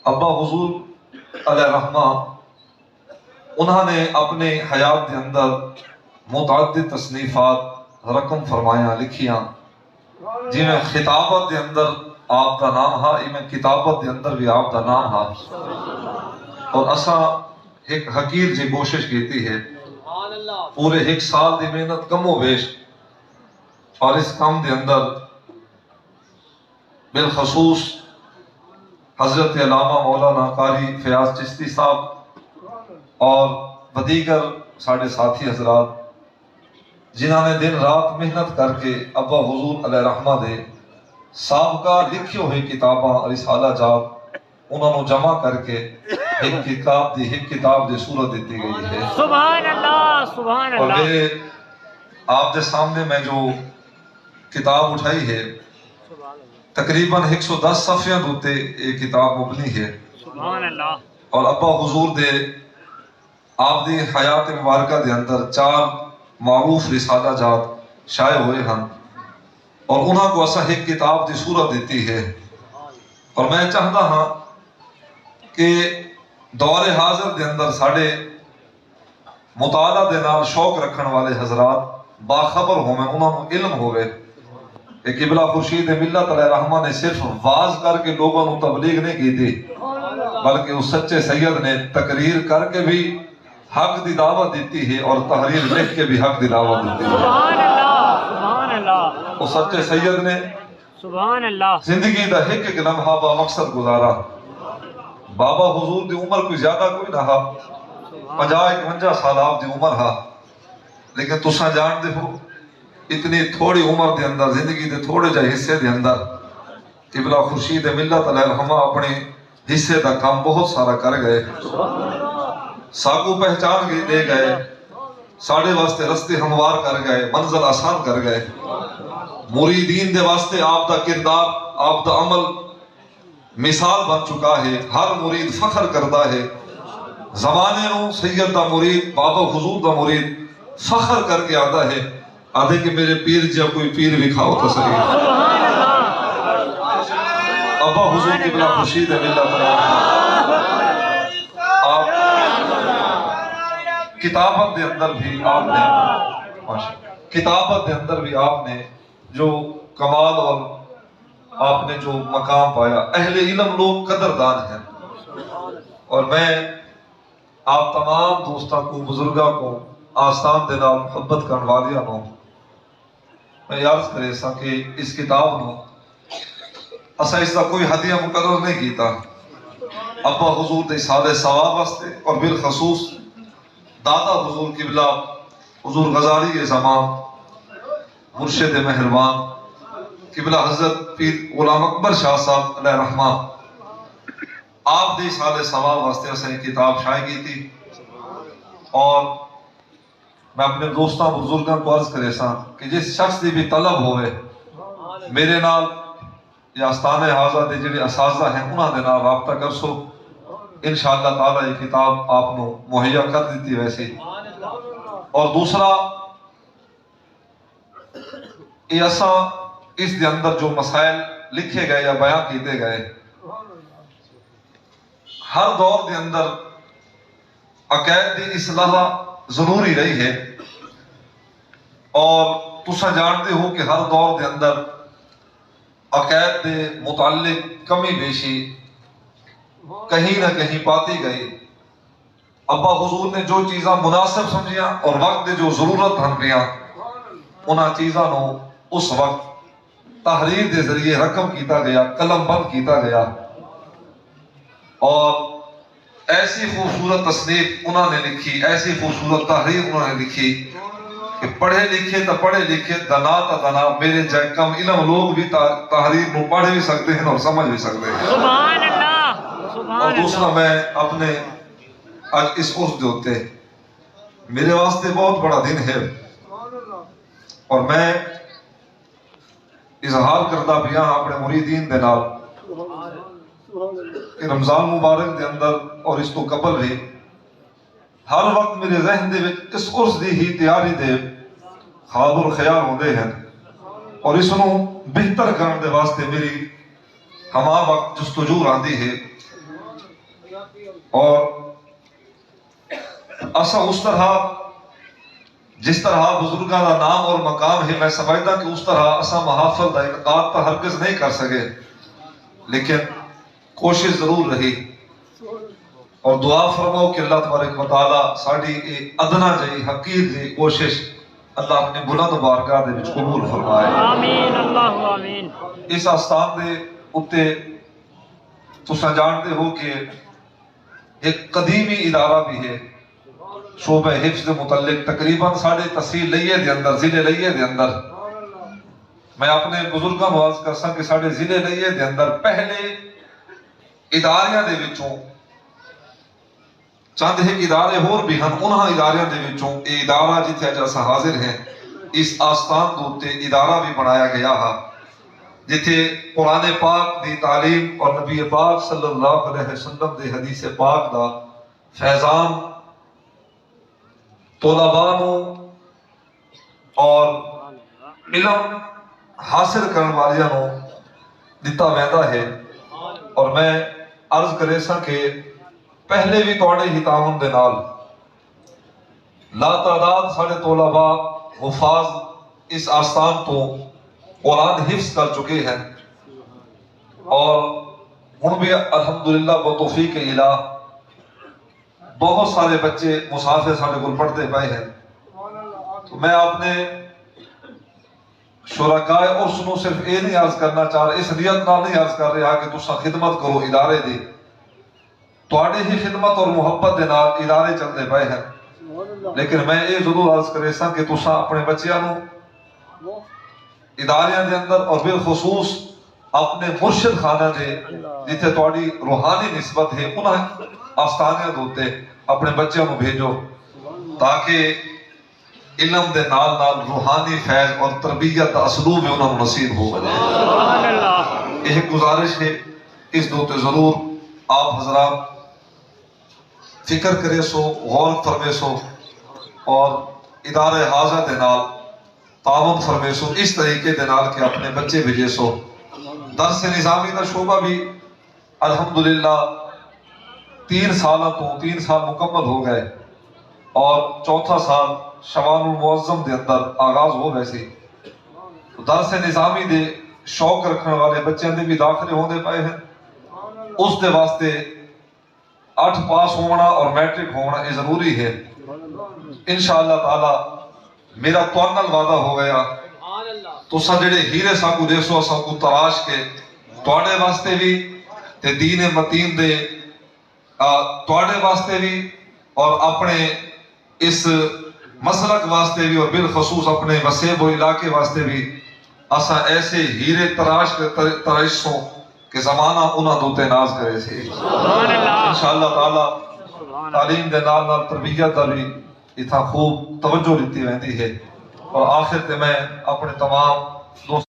ابا حضور علیہ رحمہ انہوں نے اپنے حیات دے اندر متعدد تصنیفات رقم فرمایا لکھیاں، جی میں خطابت دے اندر آپ دا نام ہا، میں کتابت دے اندر بھی آپ دا نام ہا، اور اساں ایک حقیر جی کوشش کیتی ہے پورے ایک سال دی محنت کم و بیش، اور اس کام دے اندر بالخصوص حضرت علامہ مولانا قاری فیاض چشتی صاحب اور دیگر ساڑھے ساتھی حضرات جنہوں نے دن رات محنت کر کے ابا حضور علیہ رحمہ دے سابقہ لکھی ہوئی کتاباں رسالہ جات انہوں نے جمع کر کے ایک کتاب دی صورت دیتی گئی ہے۔ سبحان اللہ سبحان اور اللہ۔ میرے آپ کے سامنے میں جو کتاب اٹھائی ہے تقریباً 110 صفحیاں دوتے یہ کتاب مبنی ہے، سبحان اللہ۔ اور ابا حضور دے آپ دی حیات مبارکہ دے اندر 4 معروف رسالہ جات شائع ہوئے ہیں، اور انہاں کو اسا ایک کتاب دی صورت دیتی ہے۔ اور میں چاہتا ہاں کہ دور حاضر دے اندر ساڑھے مطالعہ دے نال شوق رکھن والے حضرات باخبر ہوئے، انہوں نے علم ہوئے کہ قبلہ خورشید ملت علیہ رحمہ نے صرف واز کر کے لوگوں کو تبلیغ نہیں کی تھی، بلکہ اس سچے سید نے تقریر کر کے بھی حق دی دعوت دیتی ہے اور تحریر لکھ کے بھی حق دی دعوت دیتی ہے۔ سبحان اللہ سبحان اللہ۔ اس سچے سید نے سبحان اللہ۔ زندگی دا ایک لمحہ با مقصد گزارا۔ بابا حضور دی عمر کوئی زیادہ کوئی نہ ہا، 50-51 سال آپ دی عمر ہا، لیکن تساں جان دے ہو اتنی تھوڑی عمر دے اندر زندگی دے تھوڑے جائے حصے دے اندر قبلہ خورشید ملت علیہ رحمہ اپنے حصے دا کام بہت سارا کر گئے، ساکو پہچان دے گئے، ساڑھے واسطے رستے ہموار کر گئے، منزل آسان کر گئے، مریدین دے واسطے آپ دا کردار آپ دا عمل مثال بن چکا ہے، ہر مرید فخر کرتا ہے، زمانے نو سید دا مرید بابا حضور دا مرید فخر کر کے آتا ہے، آدھے کہ میرے پیر جا کوئی پیر بکھاؤ تو صحیح۔ سبحان اللہ۔ ابا حضور کی بلا خورشید ملت آپ کتابت دے اندر بھی آپ نے کتابت دے اندر بھی آپ نے جو کمال اور آپ نے جو مقام پایا، اہل علم لوگ قدردان ہیں، اور میں آپ تمام دوستاں کو بزرگاں کو آستان دینا محبت کرنے والیاں ہوں، میں عرض کرے سا کہ اس کتاب نو اسا اس کا کوئی ہدیہ مقرر نہیں کیتا، ابا حضور دے سال ثواب واسطے اور بالخصوص دادا حضور قبلہ حضور غزالی زمان مرشد مہربان قبلہ حضرت پیر غلام اکبر شاہ صاحب علیہ رحمہ آپ دے سال ثواب واسطے اسا ایک کتاب شائع کی تھی، اور میں اپنے دوستاں بزرگاں کو عرض کرے سا کہ جس شخص دی بھی طلب ہوئے میرے نال یا آستانِ حاضہ دے جڑے اساتذہ ہیں انہاں دے نال رابطہ کر سو، انشاءاللہ تعالی یہ کتاب آپ نو مہیا کر دیتی ویسے۔ اور دوسرا یہ اساں اس دے اندر جو مسائل لکھے گئے یا بیان کیتے گئے، ہر دور دے اندر عقائد دی اصلاح ضروری رہی ہے، اور تساں جانتے ہو کہ ہر دور دے اندر عقائد دے متعلق کمی بیشی کہیں نہ کہیں پاتی گئی۔ ابا حضور نے جو چیزاں مناسب سمجھیاں اور وقت دے جو ضرورت ہن پیاں انہاں چیزاں نو اس وقت تحریر دے ذریعے رقم کیتا گیا، قلم بند کیتا گیا، اور ایسی خوبصورت تصنیف انہوں نے لکھی، ایسی خوبصورت تحریر انہوں نے لکھی کہ پڑھے لکھے تا پڑھے لکھے دنا تا دنا میرے جائے کم علم لوگ بھی تحریر کو پڑھ بھی سکتے ہیں اور سمجھ بھی سکتے ہیں۔ سبحان اللہ سبحان اور اللہ۔ دوسرا میں اپنے آج اس عرف دے ہوتے میرے واسطے بہت بڑا دن ہے، اور میں اظہار کردہ بھی ہاں اپنے مریدین دے نال کہ رمضان مبارک دے اندر اور اس تو قبل بھی ہر وقت میرے ذہن دے وچ اس عرس دی ہی تیاری دے خواب اور خیال ہوندے ہیں، اور اس نو بہتر کرنے دے واسطے میری ہما وقت جستجو آندی ہے اور اسا اس طرح جس طرح بزرگاں کا نام اور مقام ہے میں سمجھدا کہ اس طرح اسا محافل کا انعقاد تو ہرگز نہیں کر سکے، لیکن کوشش ضرور رہی، اور دعا فرماؤ کہ اللہ تبارک و تعالی ساڈی ادنا جی حقیر جی کوشش اللہ اپنی بلند بارگاہ دے وچ قبول فرمائے۔ آمین اللہ آمین۔ اس آستان دے اتے تساں جانتے ہو کہ ایک قدیمی ادارہ بھی ہے شعبہ حفظ دے متعلق، تقریباً ساڑھے تحصیل لئیے دے اندر، ضلع لئیے دے اندر، میں اپنے بزرگاں نواز کر ساں کہ ساڑھے ضلع لئیے دے اندر پہلے اداریاں دے وچوں چند ایک ادارے اور بھی ہن، انہاں اداریاں دے وچوں اے ادارہ جتھے اج اساں حاضر ہیں اس آستان دوتے ادارہ بھی بنایا گیا ہے جتھے قرآن پاک دی تعلیم اور نبی پاک صلی اللہ علیہ وسلم دے حدیث پاک دا فیضان طلباء نو اور علم حاصل کرنے والیاں نو دتا ویندا ہے۔ اور میں عرض کرے سا کہ پہلے بھی توڑے ہی تعاون دے نال لا تعداد ساڑھے طلباء حفاظ اس آستان تو قرآن حفظ کر چکے ہیں، اور ہن بھی الحمدللہ بتوفیق الہ بہت سارے بچے مسافر ساڑھے کو پڑھتے پائے ہیں۔ تو میں اپنے شرکائے اور سنو صرف یہ نہیں عرض کرنا چاہ رہا، اس نیت نہ نہیں عرض کر رہا کہ تساں خدمت کرو ادارے دی، تواڈی ہی خدمت اور محبت دے نال ادارے چلتے پائے ہیں، لیکن میں یہ ضرور عرض کرے سا کہ تساں اپنے بچیاں نو اداریاں دے اندر اور بالخصوص اپنے مرشد خانہ دے جتھے تواڈی روحانی نسبت ہے انہاں آستانیاں دوتے اپنے بچیاں نو بھیجو تاکہ علم دے نال نال روحانی فیض اور تربیت دا اسلوب بھی انہاں نصیب ہو گئے۔ سبحان اللہ۔ یہ گزارش ہے، اس دوتے ضرور آپ حضرات فکر کرے سو، غور فرمے سو، اور ادارے حاضر دے نال تعاون فرمے سو اس طریقے دے نال کہ اپنے بچے بھیجے سو۔ درس نظامی دا شعبہ بھی الحمدللہ 3 سال مکمل ہو گئے، اور چوتھا سال شوال المعظم دے اندر آغاز ہو گئے سی۔ درس نظامی دے شوق رکھنے والے بچے دے بھی داخلے ہونے پائے ہیں، اس دے واسطے 8 پاس ہونا اور میٹرک ہونا یہ ضروری ہے۔ انشاءاللہ تعالی میرا توانل وعدہ ہو گیا، تو سا جڑے ہیرے ساکو دیسو ساکو تراش کے توڑے واسطے بھی تے دین متین دے توڑے واسطے بھی اور اپنے اس مسلک واسطے بھی اور بالخصوص اپنے وسیب و علاقے واسطے بھی اسا ایسے ہیرے تراش کے تراشوں کہ زمانہ انہاں دوتے ناز کرے سے انشاءاللہ تعالی تعلیم دے نال نال تربیت دا بھی اتھا خوب توجہ لیتی رہتی ہے۔ اور آخر تے میں اپنے تمام دوست